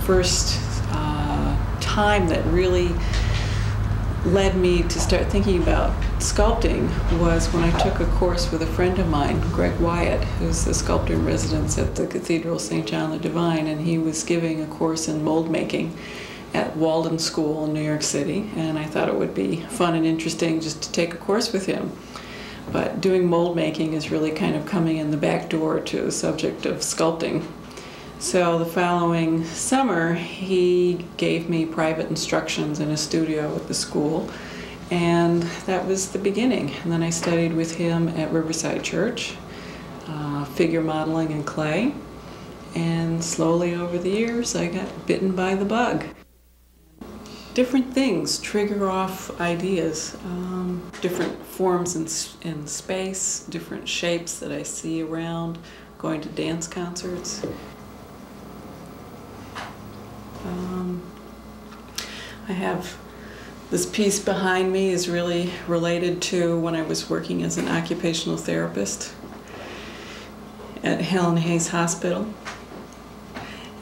first time that really led me to start thinking about sculpting was when I took a course with a friend of mine, Greg Wyatt, who's the sculptor in residence at the Cathedral St. John the Divine, and he was giving a course in mold making at Walden School in New York City, and I thought it would be fun and interesting just to take a course with him. But doing mold making is really kind of coming in the back door to the subject of sculpting. So the following summer, he gave me private instructions in a studio at the school, and that was the beginning. And then I studied with him at Riverside Church, figure modeling and clay, and slowly over the years I got bitten by the bug. Different things trigger off ideas, different forms in space, different shapes that I see around, going to dance concerts. I have this piece behind me is really related to when I was working as an occupational therapist at Helen Hayes Hospital.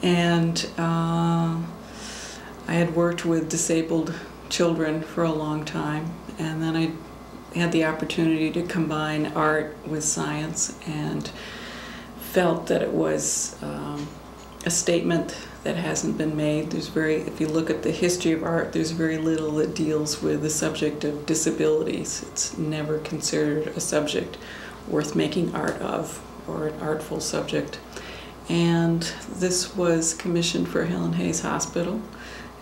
And I had worked with disabled children for a long time, and then I had the opportunity to combine art with science and felt that it was a statement that hasn't been made. If you look at the history of art, there's very little that deals with the subject of disabilities. It's never considered a subject worth making art of, or an artful subject. And this was commissioned for Helen Hayes Hospital,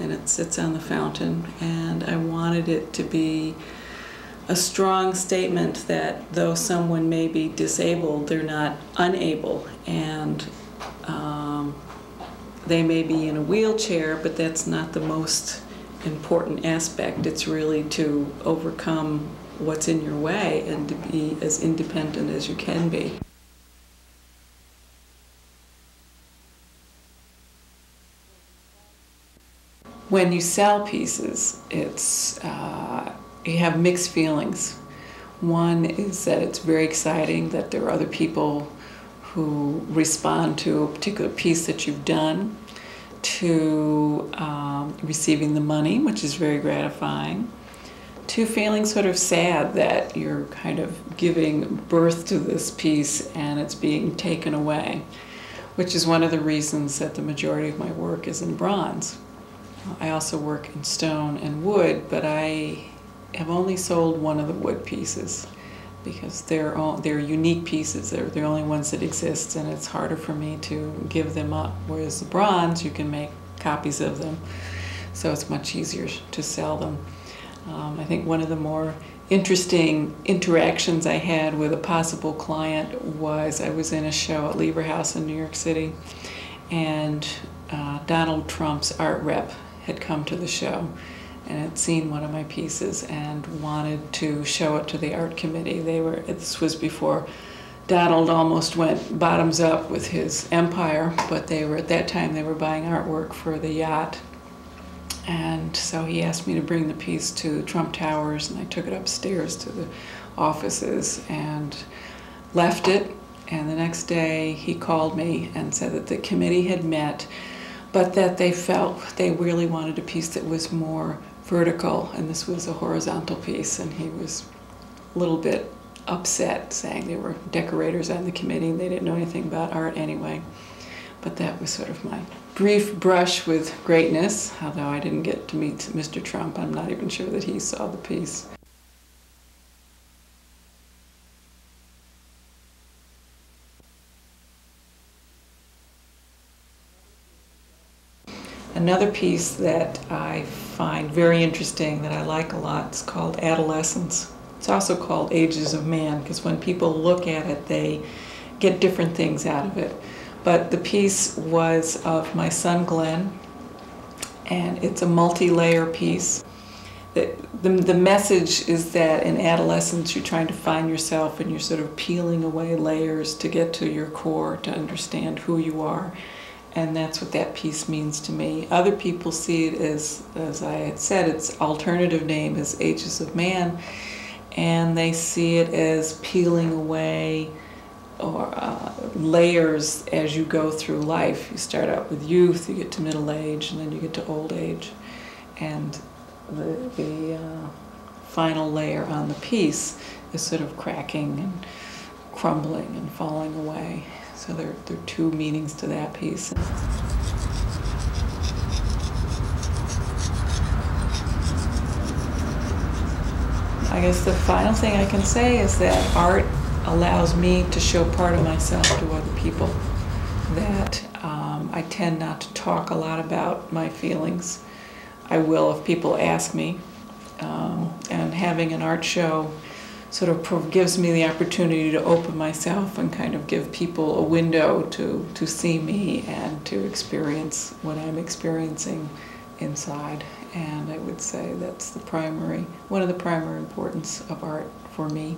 and it sits on the fountain, and I wanted it to be a strong statement that though someone may be disabled, they're not unable, and they may be in a wheelchair, but that's not the most important aspect. It's really to overcome what's in your way and to be as independent as you can be. When you sell pieces, you have mixed feelings. One is that it's very exciting that there are other people who respond to a particular piece that you've done, to receiving the money, which is very gratifying, to feeling sort of sad that you're kind of giving birth to this piece and it's being taken away, which is one of the reasons that the majority of my work is in bronze. I also work in stone and wood, but I have only sold one of the wood pieces because they're unique pieces. They're the only ones that exist, and it's harder for me to give them up. Whereas the bronze, you can make copies of them, so it's much easier to sell them. I think one of the more interesting interactions I had with a possible client was I was in a show at Lever House in New York City, and Donald Trump's art rep had come to the show and had seen one of my pieces and wanted to show it to the art committee. This was before Donald almost went bottoms up with his empire, but at that time they were buying artwork for the yacht. And so he asked me to bring the piece to Trump Towers, and I took it upstairs to the offices and left it. And the next day he called me and said that the committee had met, but that they felt they really wanted a piece that was more vertical, and this was a horizontal piece, and he was a little bit upset, saying they were decorators on the committee and they didn't know anything about art anyway. But that was sort of my brief brush with greatness, although I didn't get to meet Mr. Trump. I'm not even sure that he saw the piece. Another piece that I find very interesting, that I like a lot, is called Adolescence. It's also called Ages of Man, because when people look at it, they get different things out of it. But the piece was of my son Glenn, and it's a multi-layer piece. The message is that in adolescence you're trying to find yourself, and you're sort of peeling away layers to get to your core, to understand who you are. And that's what that piece means to me. Other people see it as I had said, its alternative name is Ages of Man, and they see it as peeling away or layers as you go through life. You start out with youth, you get to middle age, and then you get to old age. And the final layer on the piece is sort of cracking and crumbling and falling away. So there are two meanings to that piece. I guess the final thing I can say is that art allows me to show part of myself to other people. That I tend not to talk a lot about my feelings. I will if people ask me. And having an art show sort of gives me the opportunity to open myself and kind of give people a window to see me and to experience what I'm experiencing inside. And I would say that's one of the primary importance of art for me.